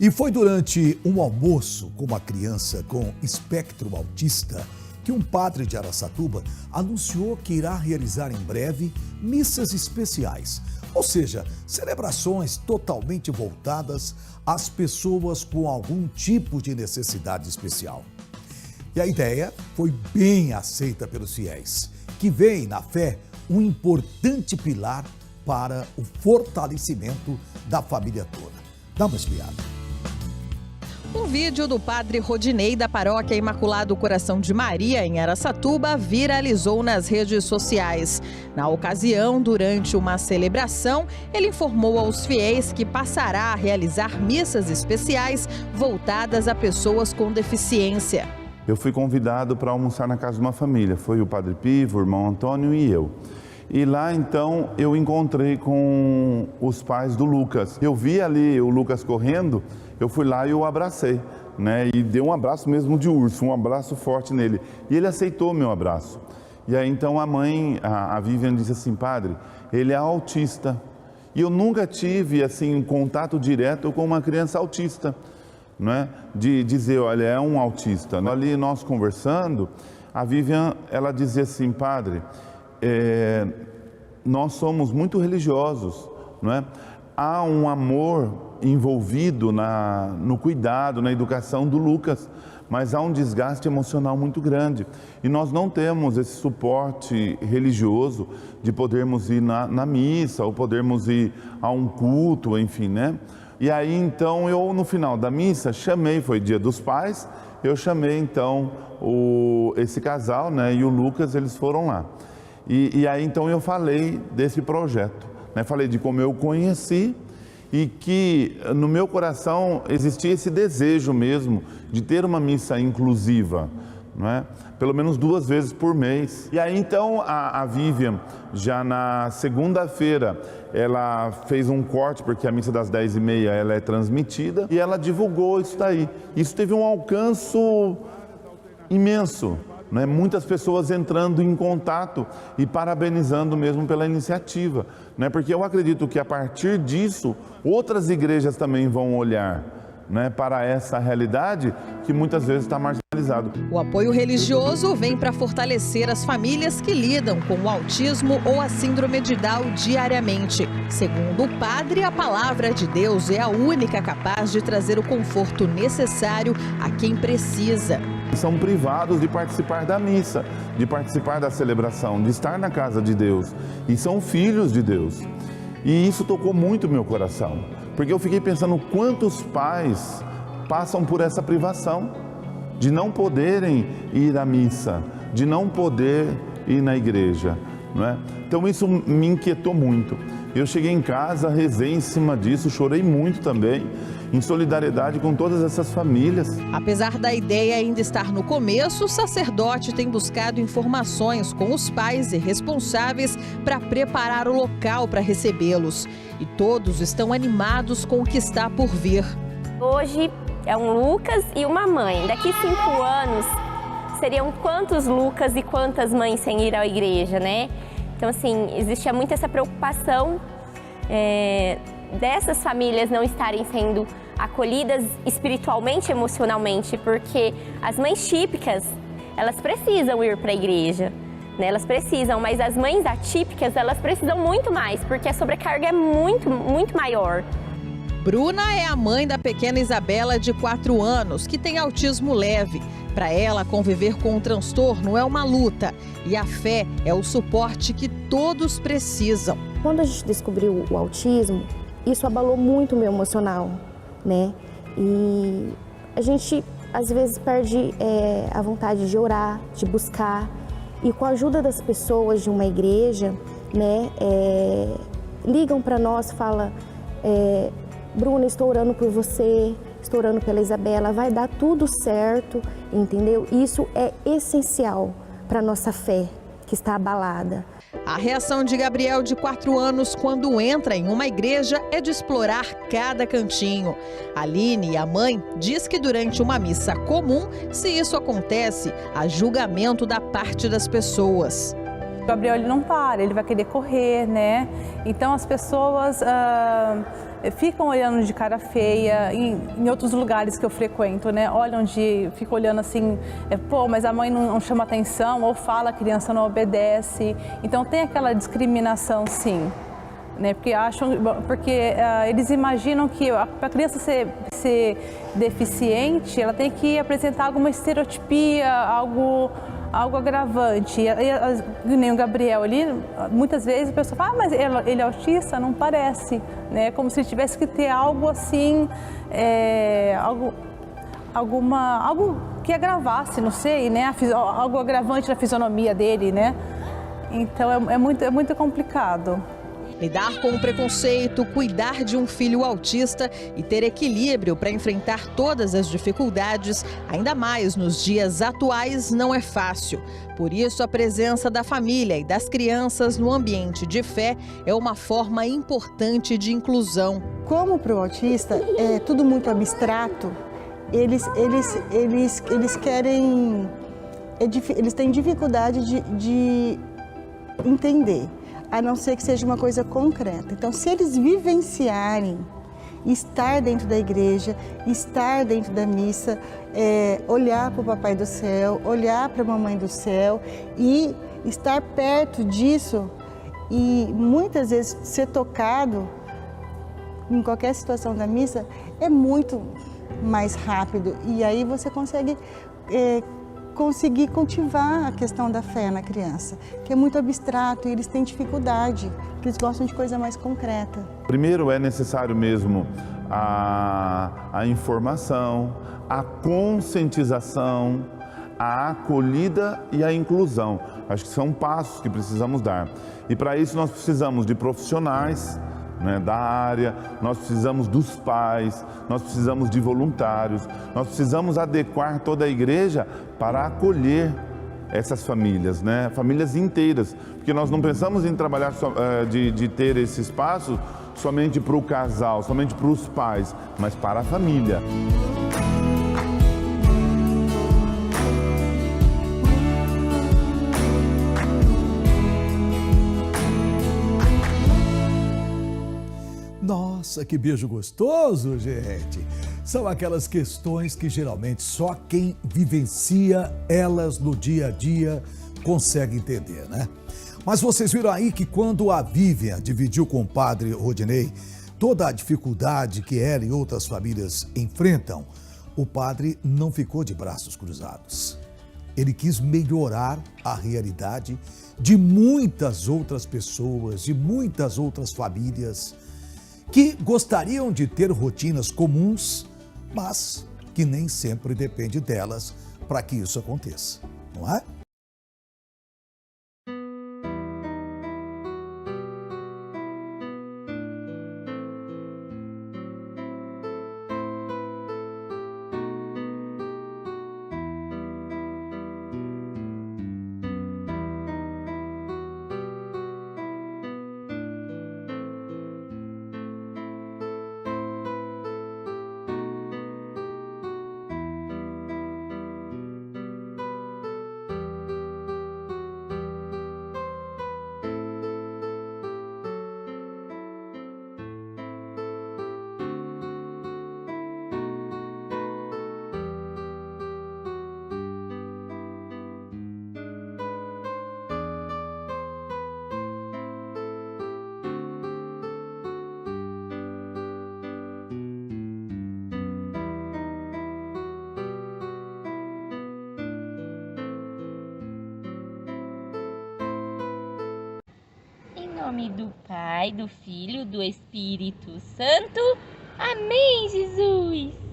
E foi durante um almoço com uma criança com espectro autista que um padre de Araçatuba anunciou que irá realizar em breve missas especiais, ou seja, celebrações totalmente voltadas às pessoas com algum tipo de necessidade especial. E a ideia foi bem aceita pelos fiéis, que veem na fé um importante pilar para o fortalecimento da família toda. Dá uma espiada. Um vídeo do padre Rodinei da paróquia Imaculado Coração de Maria, em Araçatuba, viralizou nas redes sociais. Na ocasião, durante uma celebração, ele informou aos fiéis que passará a realizar missas especiais voltadas a pessoas com deficiência. Eu fui convidado para almoçar na casa de uma família, foi o padre Pivo, o irmão Antônio e eu. E lá então eu encontrei com os pais do Lucas. Eu vi ali o Lucas correndo, eu fui lá e o abracei, né? E dei um abraço mesmo de urso, um abraço forte nele. E ele aceitou meu abraço. E aí então a mãe, a Vivian, disse assim: padre, ele é autista. E eu nunca tive assim um contato direto com uma criança autista, né? De dizer, olha, é um autista. Ali nós conversando, a Vivian, ela dizia assim: padre, nós somos muito religiosos, não é? Há um amor envolvido no cuidado, na educação do Lucas, mas há um desgaste emocional muito grande. E nós não temos esse suporte religioso de podermos ir na missa, ou podermos ir a um culto, enfim, né? E aí então eu, no final da missa, foi Dia dos Pais, eu chamei então esse casal, né? E o Lucas, eles foram lá. E aí então eu falei desse projeto, né? Falei de como eu conheci e que no meu coração existia esse desejo mesmo de ter uma missa inclusiva, não é? Pelo menos 2 vezes por mês. E aí então a Vivian, já na segunda-feira, ela fez um corte, porque a missa das 10h30 ela é transmitida, e ela divulgou isso daí. Isso teve um alcance imenso. Né? Muitas pessoas entrando em contato e parabenizando mesmo pela iniciativa, né? Porque eu acredito que a partir disso outras igrejas também vão olhar, né, para essa realidade que muitas vezes está marginalizado. O apoio religioso vem para fortalecer as famílias que lidam com o autismo ou a síndrome de Down diariamente. Segundo o padre, a palavra de Deus é a única capaz de trazer o conforto necessário a quem precisa. São privados de participar da missa, de participar da celebração, de estar na casa de Deus. E são filhos de Deus. E isso tocou muito meu coração, porque eu fiquei pensando quantos pais passam por essa privação de não poderem ir à missa, de não poder ir na igreja, não é? Então isso me inquietou muito. Eu cheguei em casa, rezei em cima disso, chorei muito também, em solidariedade com todas essas famílias. Apesar da ideia ainda estar no começo, o sacerdote tem buscado informações com os pais e responsáveis para preparar o local para recebê-los. E todos estão animados com o que está por vir. Hoje é um Lucas e uma mãe. Daqui 5 anos, seriam quantos Lucas e quantas mães sem ir à igreja, né? Então, assim, existia muito essa preocupação dessas famílias não estarem sendo acolhidas espiritualmente e emocionalmente, porque as mães típicas, elas precisam ir para a igreja, né? Elas precisam, mas as mães atípicas, elas precisam muito mais, porque a sobrecarga é muito, muito maior. Bruna é a mãe da pequena Isabela, de 4 anos, que tem autismo leve. Para ela, conviver com o transtorno é uma luta e a fé é o suporte que todos precisam. Quando a gente descobriu o autismo, isso abalou muito o meu emocional, né? E a gente, às vezes, perde a vontade de orar, de buscar. E com a ajuda das pessoas de uma igreja, né, ligam para nós, falam: Bruna, estou orando por você, estou orando pela Isabela, vai dar tudo certo, entendeu? Isso é essencial para a nossa fé, que está abalada. A reação de Gabriel, de 4 anos, quando entra em uma igreja, é de explorar cada cantinho. Aline, a mãe, diz que durante uma missa comum, se isso acontece, há julgamento da parte das pessoas. O Gabriel, ele não para, ele vai querer correr, né? Então as pessoas ficam olhando de cara feia em outros lugares que eu frequento, né? Ficam olhando assim, pô, mas a mãe não chama atenção, ou fala, a criança não obedece. Então tem aquela discriminação, sim. Né? Porque eles imaginam que para a criança ser deficiente, ela tem que apresentar alguma estereotipia, algo agravante. Nem o Gabriel ali, muitas vezes a pessoa fala, mas ele é autista? Não parece, né? Como se tivesse que ter algo assim, algo que agravasse, não sei, né? Algo agravante na fisionomia dele, né? Então é muito complicado. Lidar com o preconceito, cuidar de um filho autista e ter equilíbrio para enfrentar todas as dificuldades, ainda mais nos dias atuais, não é fácil. Por isso, a presença da família e das crianças no ambiente de fé é uma forma importante de inclusão. Como para o autista é tudo muito abstrato, eles querem, eles têm dificuldade de entender, a não ser que seja uma coisa concreta. Então, se eles vivenciarem, estar dentro da igreja, estar dentro da missa, olhar para o Papai do Céu, olhar para a Mamãe do Céu e estar perto disso e muitas vezes ser tocado em qualquer situação da missa é muito mais rápido e aí você conseguir cultivar a questão da fé na criança, que é muito abstrato e eles têm dificuldade, porque eles gostam de coisa mais concreta. Primeiro é necessário mesmo a informação, a conscientização, a acolhida e a inclusão. Acho que são passos que precisamos dar. E para isso nós precisamos de profissionais, né, da área, nós precisamos dos pais, nós precisamos de voluntários, nós precisamos adequar toda a igreja para acolher essas famílias, né, famílias inteiras, porque nós não pensamos em trabalhar de ter esse espaço somente para o casal, somente para os pais, mas para a família. Nossa, que beijo gostoso, gente! São aquelas questões que geralmente só quem vivencia elas no dia a dia consegue entender, né? Mas vocês viram aí que quando a Vivian dividiu com o padre Rodinei toda a dificuldade que ela e outras famílias enfrentam, o padre não ficou de braços cruzados. Ele quis melhorar a realidade de muitas outras pessoas, de muitas outras famílias que gostariam de ter rotinas comuns, mas que nem sempre depende delas para que isso aconteça, não é? Em nome do Pai, do Filho, do Espírito Santo. Amém, Jesus!